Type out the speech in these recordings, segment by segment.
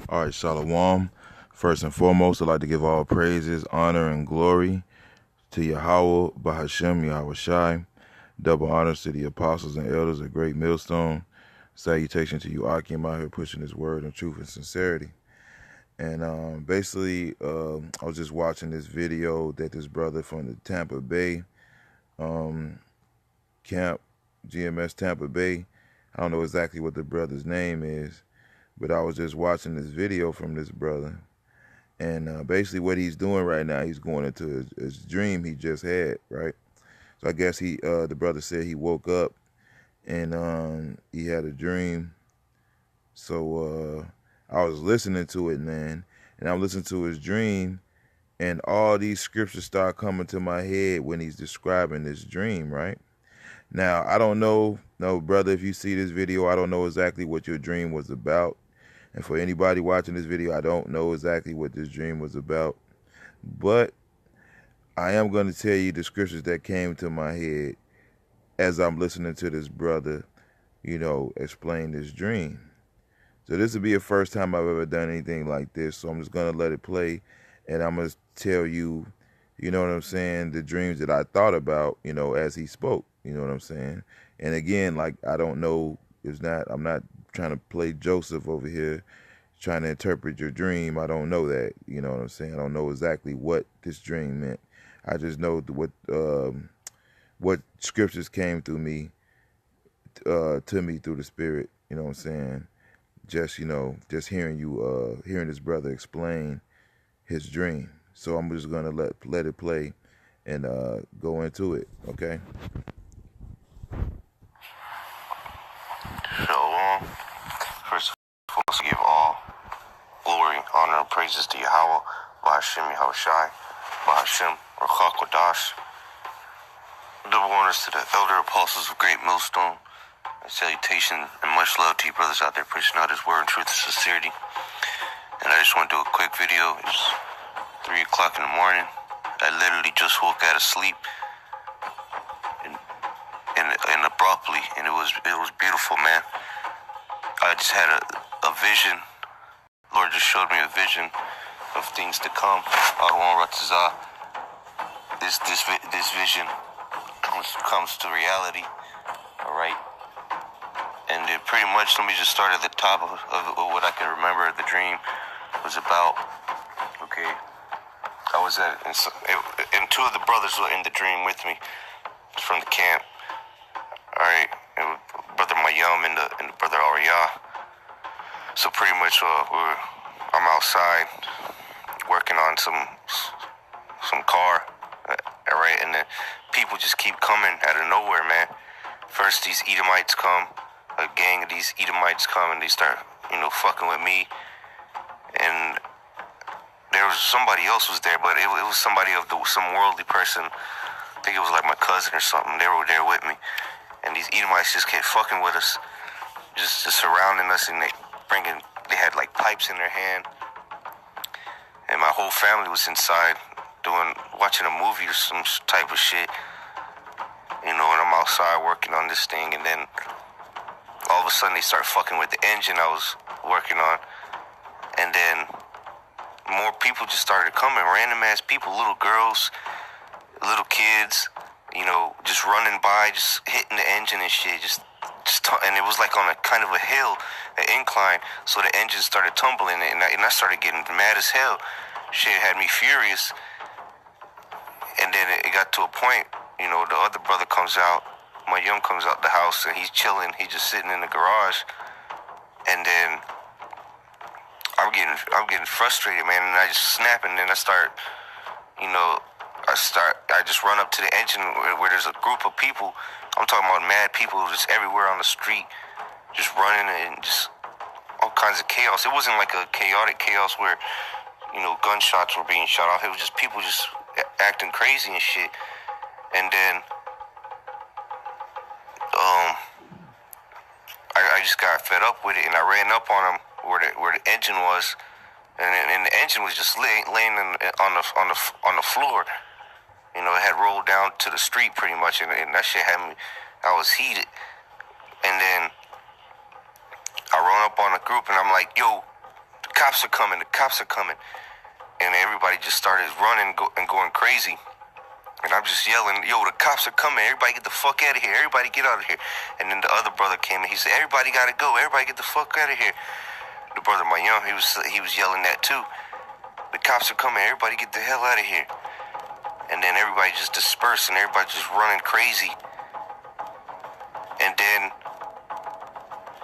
All right, Shalom. First and foremost, I'd like to give all praises, honor, and glory to Yahweh, Bahashem, Yahweh Shai. Double honors to the apostles and elders of Great Millstone. Salutation to you, Akim, out here pushing his word in truth and sincerity. And basically, I was just watching this video that this brother from the Tampa Bay camp, GMS Tampa Bay, I don't know exactly what the brother's name is, but I was just watching this video from this brother. And basically what he's doing right now, he's going into his dream he just had, right? So I guess the brother said he woke up and he had a dream. So I was listening to it, man, and I'm listening to his dream, and all these scriptures start coming to my head when he's describing this dream, right? Now, I don't know, no, brother, if you see this video, I don't know exactly what your dream was about. And for anybody watching this video, I don't know exactly what this dream was about. But I am going to tell you the scriptures that came to my head as I'm listening to this brother, explain this dream. So this will be the first time I've ever done anything like this. So I'm just going to let it play. And I'm going to tell you, you know what I'm saying, the dreams that I thought about, as he spoke. You know what I'm saying? And again, like, I don't know, I'm not trying to play Joseph over here, trying to interpret your dream. I don't know that. You know what I'm saying? I don't know exactly what this dream meant. I just know what scriptures came through me, to me through the Spirit. You know what I'm saying? Just hearing this brother explain his dream. So I'm just gonna let it play and go into it. Okay. Shalom. First of all, to give all glory, honor, and praises to Yahweh, Bahashem Yahweh Shai, Bahashem Ruach Kodash. Double honors to the elder apostles of Great Millstone. And salutation and much love to you brothers out there pushing out his word in truth and sincerity. And I just want to do a quick video. It's 3 o'clock in the morning. I literally just woke out of sleep. And abruptly, and it was beautiful, man. I just had a vision. Lord just showed me a vision of things to come. Adwan Ratazah. This vision comes to reality. All right. And it pretty much, let me just start at the top of what I can remember the dream was about. Okay. I was and two of the brothers were in the dream with me from the camp. All right, and brother Mayum and the brother Arya. So pretty much, I'm outside working on some car, all right, and then people just keep coming out of nowhere, man. First, these Edomites come, a gang of these Edomites come, and they start, fucking with me. And there was somebody else was there, but it was somebody some worldly person. I think it was like my cousin or something. They were there with me. And these Edomites just kept fucking with us, just surrounding us, and they had like pipes in their hand. And my whole family was inside watching a movie or some type of shit, and I'm outside working on this thing, and then all of a sudden they start fucking with the engine I was working on, and then more people just started coming, random ass people, little girls, little kids, just running by, just hitting the engine and shit, and it was like on a kind of a hill, an incline, so the engine started tumbling, and I started getting mad as hell. Shit had me furious, and then it got to a point, the other brother comes out, my young comes out the house, and he's chilling, he's just sitting in the garage, and then I'm getting frustrated, man, and I just snap, and then I start, I just run up to the engine where there's a group of people. I'm talking about mad people just everywhere on the street, just running and just all kinds of chaos. It wasn't like a chaotic chaos where, gunshots were being shot off. It was just people just acting crazy and shit. And then, I just got fed up with it, and I ran up on them where the engine was, and the engine was just laying on the floor. It had rolled down to the street pretty much, and that shit had me. I was heated, and then I run up on the group, and I'm like, "Yo, cops are coming, the cops are coming. And everybody just started running and going crazy. And I'm just yelling, yo, the cops are coming. Everybody get the fuck out of here. Everybody get out of here. And then the other brother came and he said, everybody got to go. Everybody get the fuck out of here. The brother, my young, he was yelling that too. The cops are coming. Everybody get the hell out of here. And then everybody just dispersed and everybody just running crazy. And then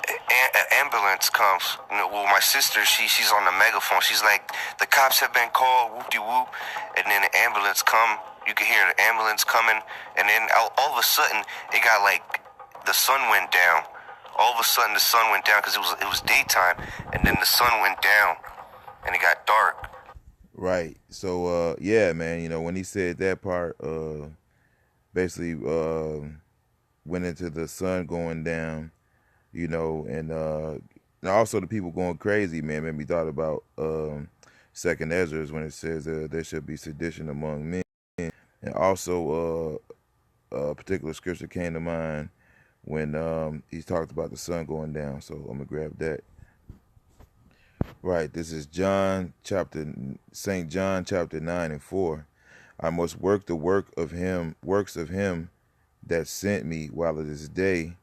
an ambulance comes. Well, my sister, she's on the megaphone. She's like, the cops have been called, whoop-de-whoop. And then the ambulance come. You can hear the ambulance coming. And then all of a sudden, it got like, the sun went down. All of a sudden, the sun went down because it was daytime. And then the sun went down and it got dark. Right. So, yeah, man, you know, when he said that part, basically went into the sun going down, you know, and also the people going crazy, man, made me thought about Second Ezra's when it says there should be sedition among men. And also a particular scripture came to mind when he talked about the sun going down. So I'm going to grab that. Right, this is St. John chapter 9 and 4. I must work the works of him that sent me while it is day.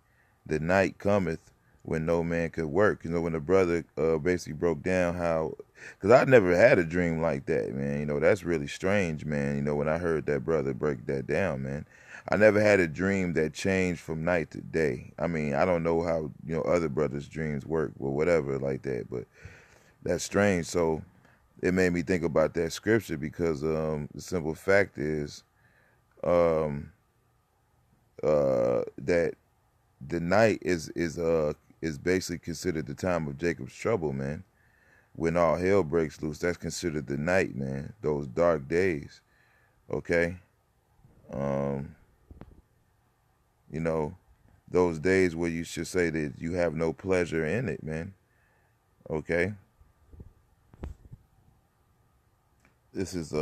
The night cometh when no man could work. You know, when the brother basically broke down how, because I never had a dream like that, man. You know, that's really strange, man. You know, when I heard that brother break that down, man, I never had a dream that changed from night to day. I mean, I don't know how, you know, other brothers' dreams work or whatever like that, but that's strange. So it made me think about that scripture because the simple fact is that the night is basically considered the time of Jacob's trouble, man. When all hell breaks loose, that's considered the night, man. Those dark days, okay? You know, those days where you should say that you have no pleasure in it, man. Okay? This is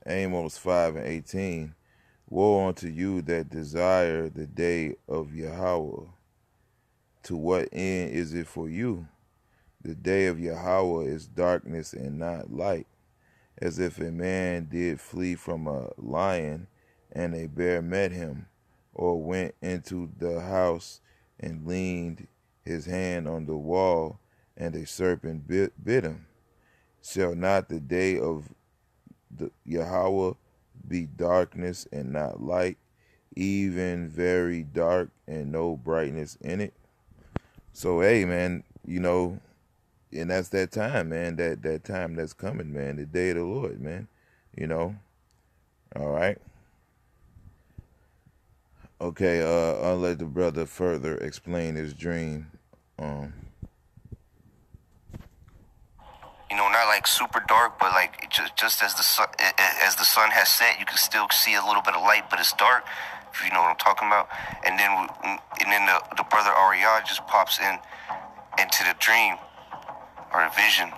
Amos 5 and 18. Woe unto you that desire the day of Yahweh. To what end is it for you? The day of Yahweh is darkness and not light, as if a man did flee from a lion and a bear met him, or went into the house and leaned his hand on the wall and a serpent bit him. Shall not the day of the Yahweh be darkness and not light, even very dark and no brightness in it? So, hey, man, you know, and that's that time, man, that time that's coming, man, the day of the Lord, man, you know. All right. Okay, I'll let the brother further explain his dream. You know, not like super dark, but like just as the sun has set, you can still see a little bit of light, but it's dark. If you know what I'm talking about. And then the brother Ariad just pops into the dream or the vision.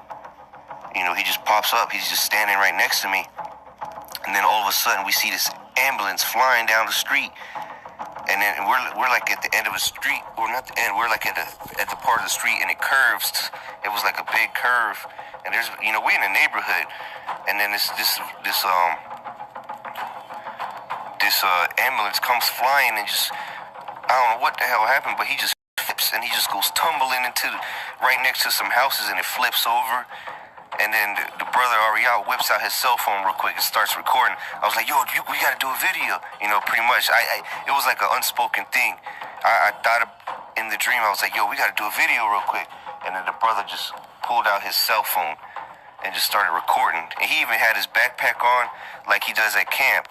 You know, he just pops up. He's just standing right next to me. And then all of a sudden, we see this ambulance flying down the street. And then we're like at the end of a street, or not the end. We're like at the part of the street, and it curves. It was like a big curve, and there's, you know, we're in a neighborhood, and then this ambulance comes flying and just, I don't know what the hell happened, but he just flips and he just goes tumbling into right next to some houses, and it flips over. And then the brother Ariel whips out his cell phone real quick and starts recording. I was like, yo, we got to do a video. You know, pretty much. It was like an unspoken thing. I thought in the dream, I was like, yo, we got to do a video real quick. And then the brother just pulled out his cell phone and just started recording. And he even had his backpack on like he does at camp.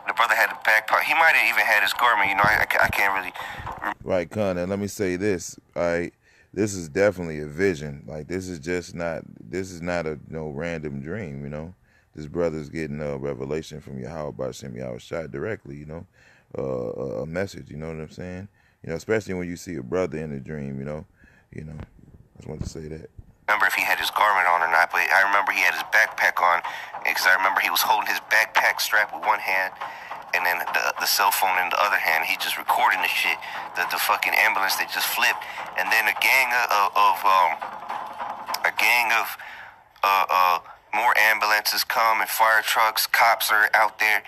The brother had a backpack. He might have even had his garment. You know, I can't really. Right, Con. And let me say this. All right. This is definitely a vision. Like, this is not a random dream, you know. This brother's getting a revelation from Yahweh B'Shem Yahweh Shai directly, you know, a message, you know what I'm saying? You know, especially when you see a brother in a dream, you know. I just wanted to say that. Remember if he had his garment on or not, but I remember he had his backpack on, because I remember he was holding his backpack strap with one hand, and then the cell phone in the other hand, he just recording the shit. The fucking ambulance they just flipped, and then a gang of more ambulances come and fire trucks, cops are out there.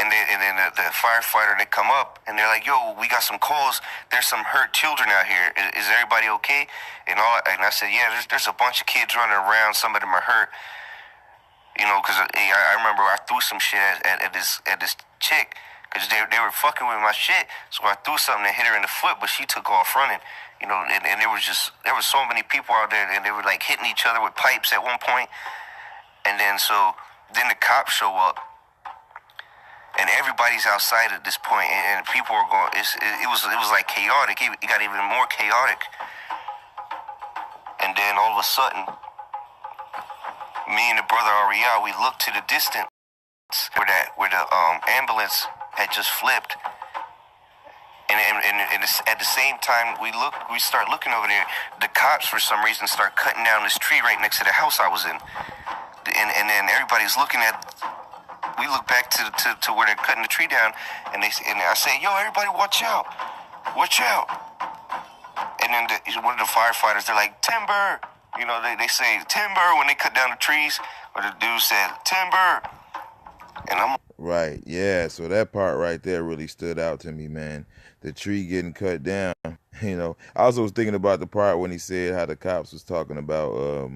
And then the firefighter, they come up and they're like, "Yo, we got some calls. There's some hurt children out here. Is everybody okay?" And I said, "Yeah, there's a bunch of kids running around. Some of them are hurt." You know, because I remember I threw some shit at this chick because they were fucking with my shit. So I threw something and hit her in the foot, but she took off running. You know, and there was so many people out there, and they were like hitting each other with pipes at one point. And then the cops show up. And everybody's outside at this point, and people are going. It was like chaotic. It got even more chaotic. And then all of a sudden, me and the brother Ariel, we looked to the distance where the ambulance had just flipped. And at the same time, we start looking over there. The cops, for some reason, start cutting down this tree right next to the house I was in. And then everybody's looking at. We look back to where they're cutting the tree down, and I say, "Yo, everybody, watch out, watch out!" And then one of the firefighters, they're like, "Timber," you know, they say timber when they cut down the trees, or the dude said timber, and I'm Right, yeah. So that part right there really stood out to me, man. The tree getting cut down. You know, I also was thinking about the part when he said how the cops was talking about,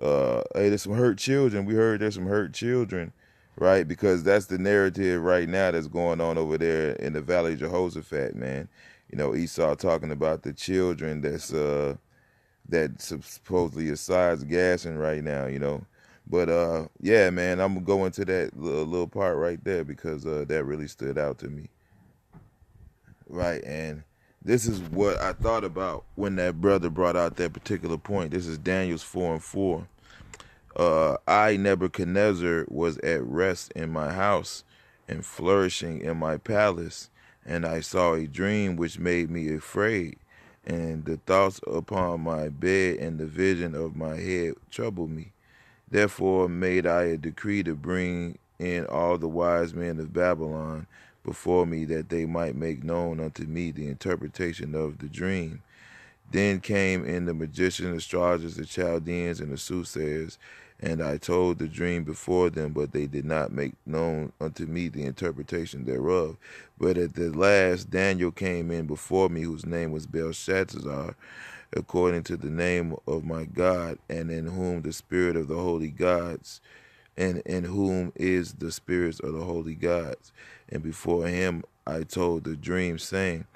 hey, there's some hurt children. We heard there's some hurt children. Right, because that's the narrative right now that's going on over there in the Valley of Jehoshaphat, man. You know, Esau talking about the children that supposedly is sides gassing right now, you know. But yeah, man, I'm gonna go into that little part right there because that really stood out to me. Right, and this is what I thought about when that brother brought out that particular point. This is Daniel's 4:4. I, Nebuchadnezzar, was at rest in my house and flourishing in my palace, and I saw a dream which made me afraid, and the thoughts upon my bed and the vision of my head troubled me. Therefore made I a decree to bring in all the wise men of Babylon before me, that they might make known unto me the interpretation of the dream. Then came in the magicians, astrologers, the Chaldeans, and the soothsayers, and I told the dream before them, but they did not make known unto me the interpretation thereof. But at the last Daniel came in before me, whose name was Belshazzar, according to the name of my God, and in whom the spirit of the holy gods, and in whom is the spirits of the holy gods. And before him I told the dream, saying,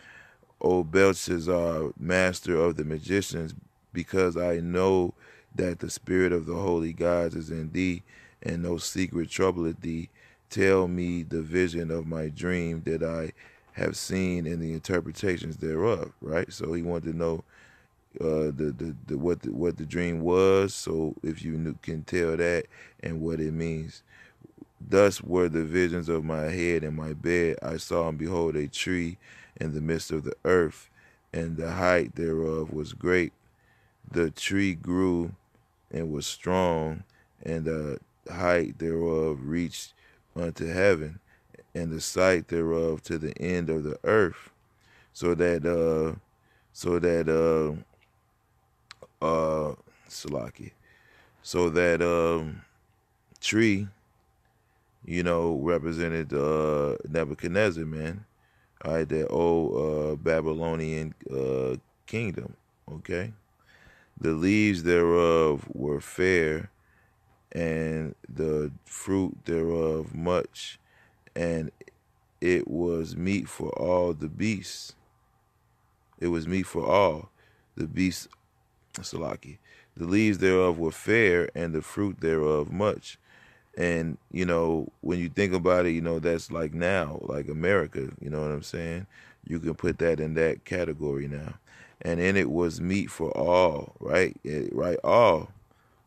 O Belshazzar, master of the magicians, because I know that the spirit of the holy gods is in thee, and no secret troubleth thee, tell me the vision of my dream that I have seen and the interpretations thereof. Right. So he wanted to know what the dream was. So if you can tell that and what it means. Thus were the visions of my head and my bed. I saw and behold a tree in the midst of the earth, and the height thereof was great. The tree grew and was strong, and the height thereof reached unto heaven, and the sight thereof to the end of the earth. So that Salaki. So that tree, you know, represented Nebuchadnezzar, man. All right, that old Babylonian kingdom. Okay. The leaves thereof were fair, and the fruit thereof much, and it was meat for all the beasts. It was meat for all the beasts. Salaki. The leaves thereof were fair, and the fruit thereof much. And, you know, when you think about it, you know, that's like now, like America, you know what I'm saying? You can put that in that category now. And in it was meat for all, right? Right, all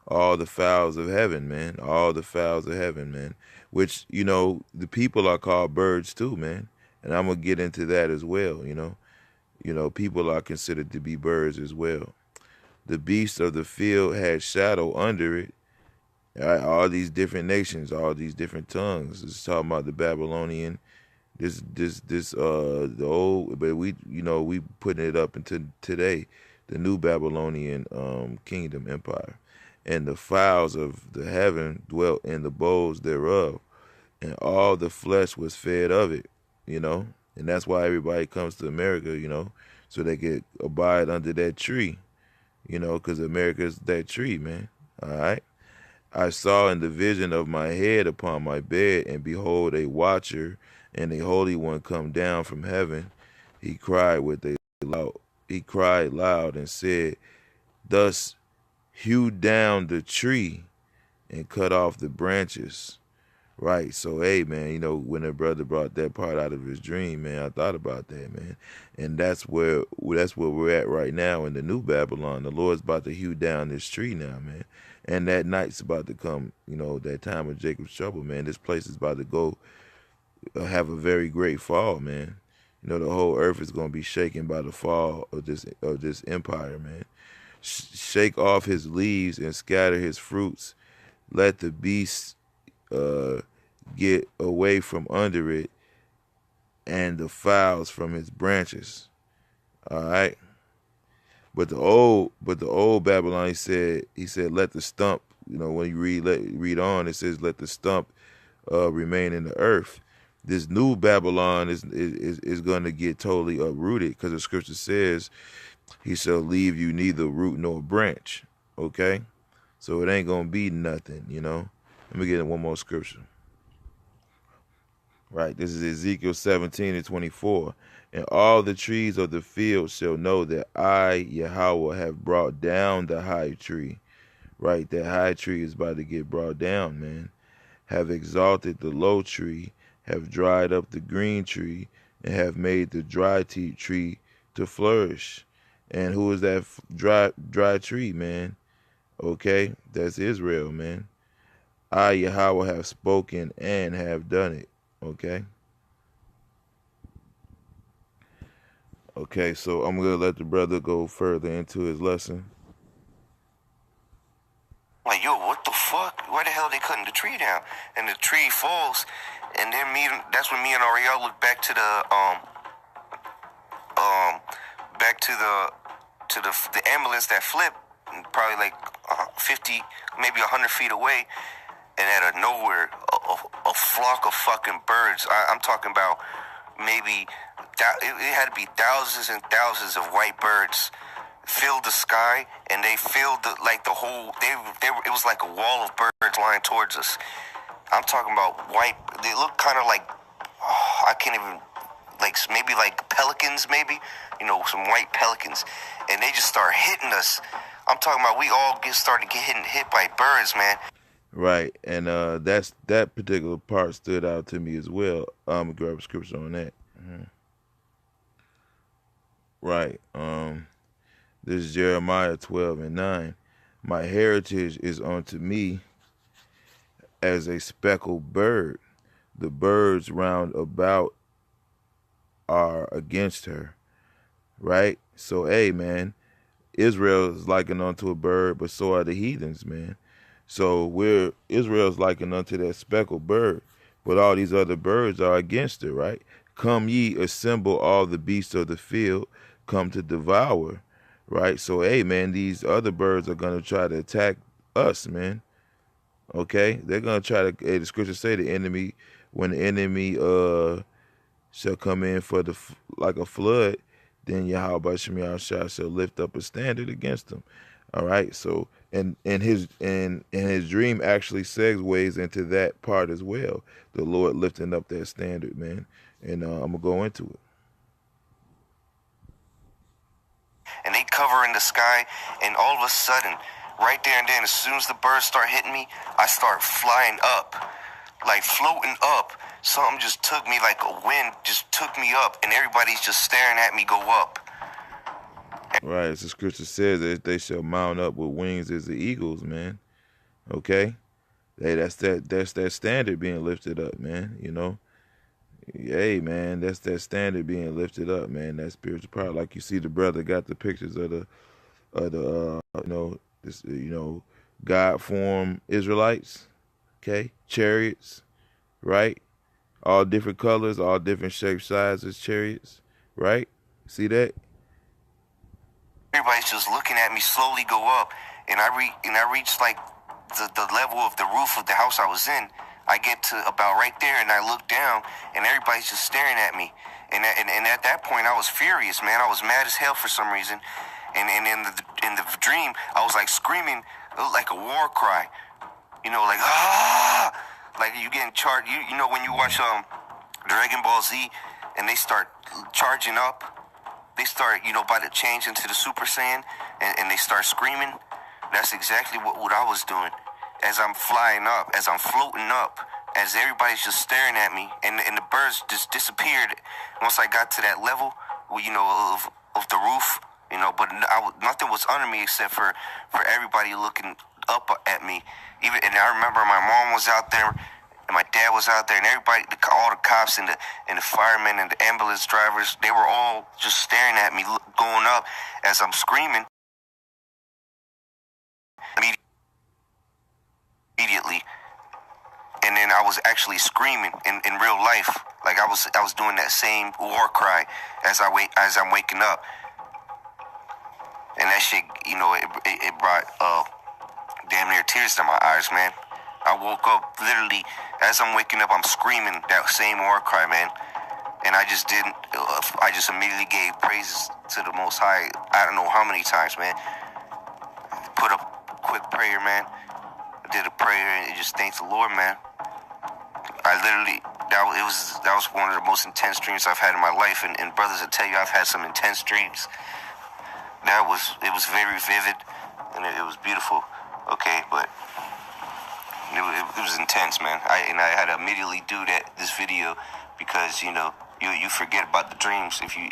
the fowls of heaven, man, all the fowls of heaven, man, which, you know, the people are called birds too, man. And I'm going to get into that as well, you know, people are considered to be birds as well. The beasts of the field had shadow under it, All right, all these different nations, all these different tongues. It's talking about the Babylonian, the old, but we putting it up into today, the new Babylonian kingdom empire, and the fowls of the heaven dwelt in the bowls thereof, and all the flesh was fed of it, you know, and that's why everybody comes to America, so they could abide under that tree, because America's that tree, man. All right. I saw in the vision of my head upon my bed, and behold, a watcher and a holy one come down from heaven. He cried with a loud, he cried loud and said, "Thus hew down the tree and cut off the branches." Right. So, hey, man, when the brother brought that part out of his dream, man, I thought about that, man, and that's where we're at right now in the new Babylon. The Lord's about to hew down this tree now, man, and that night's about to come. That time of Jacob's trouble, man. This place is about to go have a very great fall, man. The whole earth is going to be shaken by the fall of this empire, man. Shake off his leaves and scatter his fruits. Let the beasts uh, get away from under it, and the fowls from its branches. All right. But the old Babylon, he said, let the stump. When you read on, it says, let the stump remain in the earth. This new Babylon is going to get totally uprooted, because the scripture says, he shall leave you neither root nor branch. Okay, so it ain't gonna be nothing. Let me get in one more scripture. Right, this is Ezekiel 17:24. And all the trees of the field shall know that I, Yahweh, have brought down the high tree. Right, that high tree is about to get brought down, man. Have exalted the low tree, have dried up the green tree, and have made the dry tree to flourish. And who is that dry tree, man? Okay, that's Israel, man. I, Yahweh, have spoken and have done it. Okay. Okay, so I'm gonna let the brother go further into his lesson. Like, yo, what the fuck? Why the hell they cutting the tree down? And the tree falls, and then that's when me and Ariel look back to the ambulance that flipped, probably like 50, maybe 100 feet away, and out of nowhere, a flock of fucking birds. I'm talking about maybe it had to be thousands and thousands of white birds filled the sky, and they filled the whole. It was like a wall of birds flying towards us. I'm talking about white. They look kind of like I can't even, like, maybe like pelicans, maybe, some white pelicans, and they just start hitting us. I'm talking about we all started getting hit by birds, man. Right, and that particular part stood out to me as well. I'm gonna grab a scripture on that. Right. This is Jeremiah 12:9. My heritage is unto me as a speckled bird. The birds round about are against her. Right? So, hey, man, Israel is likened unto a bird, but so are the heathens, man. So Israel's likened unto that speckled bird, but all these other birds are against her, right? Come ye, assemble all the beasts of the field, come to devour, right? So, hey, man, these other birds are gonna try to attack us, man. Okay, they're gonna try to. Hey, the scriptures say when the enemy shall come in like a flood, then Yahweh Shem Yahshua shall lift up a standard against them. All right, so and his dream actually segues into that part as well. The Lord lifting up that standard, man, and I'm gonna go into it. And they cover in the sky, and all of a sudden, right there and then, as soon as the birds start hitting me, I start flying up, like floating up. Something just took me, like a wind just took me up, and everybody's just staring at me go up. Right, as the scripture says that they shall mount up with wings as the eagles, man. Okay, hey, that's that standard being lifted up, man. Hey, man, that's that standard being lifted up, man. That spiritual power, like you see, the brother got the pictures of the this God form Israelites, okay? Chariots, right? All different colors, all different shapes, sizes, chariots, right? See that? Everybody's just looking at me slowly go up, and I reached like the level of the roof of the house I was in. I get to about right there, and I look down, and everybody's just staring at me. And at that point, I was furious, man. I was mad as hell for some reason. And in the dream, I was like screaming like a war cry, like ah, like you getting charged. You know when you watch Dragon Ball Z, and they start charging up, they start about to change into the Super Saiyan, and they start screaming. That's exactly what I was doing. As I'm flying up, as I'm floating up, as everybody's just staring at me, and the birds just disappeared once I got to that level, of the roof, but nothing was under me except for everybody looking up at me. And I remember my mom was out there, and my dad was out there, and everybody, all the cops and the firemen and the ambulance drivers, they were all just staring at me, going up as I'm screaming. Immediately, and then I was actually screaming in real life, like I was doing that same war cry as I'm waking up, and that shit, it brought damn near tears to my eyes, man. I woke up literally as I'm waking up, I'm screaming that same war cry, man, and I just immediately gave praises to the Most High. I don't know how many times, man. Put up a quick prayer, man. Did a prayer and just thanked the Lord, man. I literally, that was one of the most intense dreams I've had in my life, and brothers will tell you I've had some intense dreams. It was very vivid, and it was beautiful. Okay, but it was intense, man. I had to immediately do this video because you forget about the dreams if you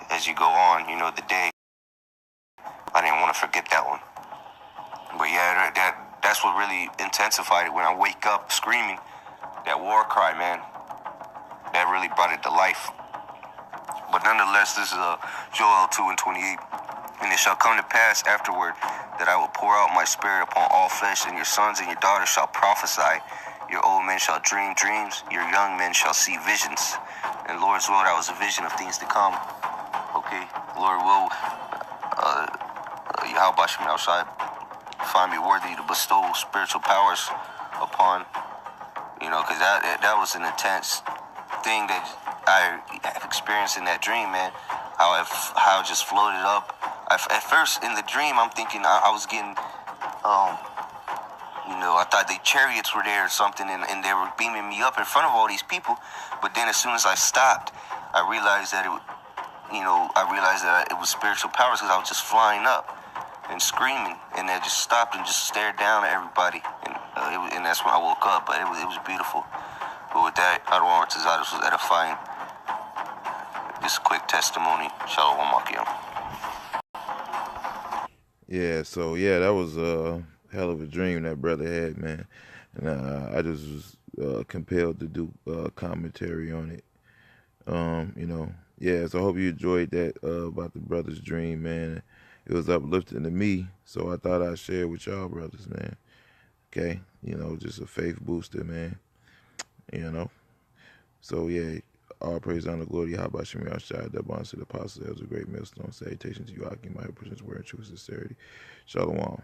as you go on, the day. I didn't want to forget that one. But yeah, that's what really intensified it when I wake up screaming that war cry, man. That really brought it to life. But nonetheless, this is Joel 2:28. And it shall come to pass afterward that I will pour out my spirit upon all flesh, and your sons and your daughters shall prophesy. Your old men shall dream dreams. Your young men shall see visions. And Lord's will, that was a vision of things to come. Okay, Lord will, Yahweh Shem outside. Find me worthy to bestow spiritual powers upon, because that was an intense thing that I experienced in that dream, man. How I just floated up. At first in the dream, I'm thinking I was getting, I thought the chariots were there or something, and they were beaming me up in front of all these people. But then as soon as I stopped, I realized that it was spiritual powers because I was just flying up and screaming, and I just stopped and just stared down at everybody, and that's when I woke up. But it was beautiful. But with that, I don't want to say this was edifying. Just a quick testimony. Shalom Akim. Yeah, so yeah, that was a hell of a dream that brother had, man. And I just was compelled to do commentary on it. Yeah, so I hope you enjoyed that about the brother's dream, man. It was uplifting to me, so I thought I'd share it with y'all brothers, man. Okay, just a faith booster, man. So yeah, all praise, honor, glory, Yahweh Shem Yahshua, that bonds to the apostles, that was a great millstone. Salutations to you, Akim, my presence, word, and true sincerity. Shalom.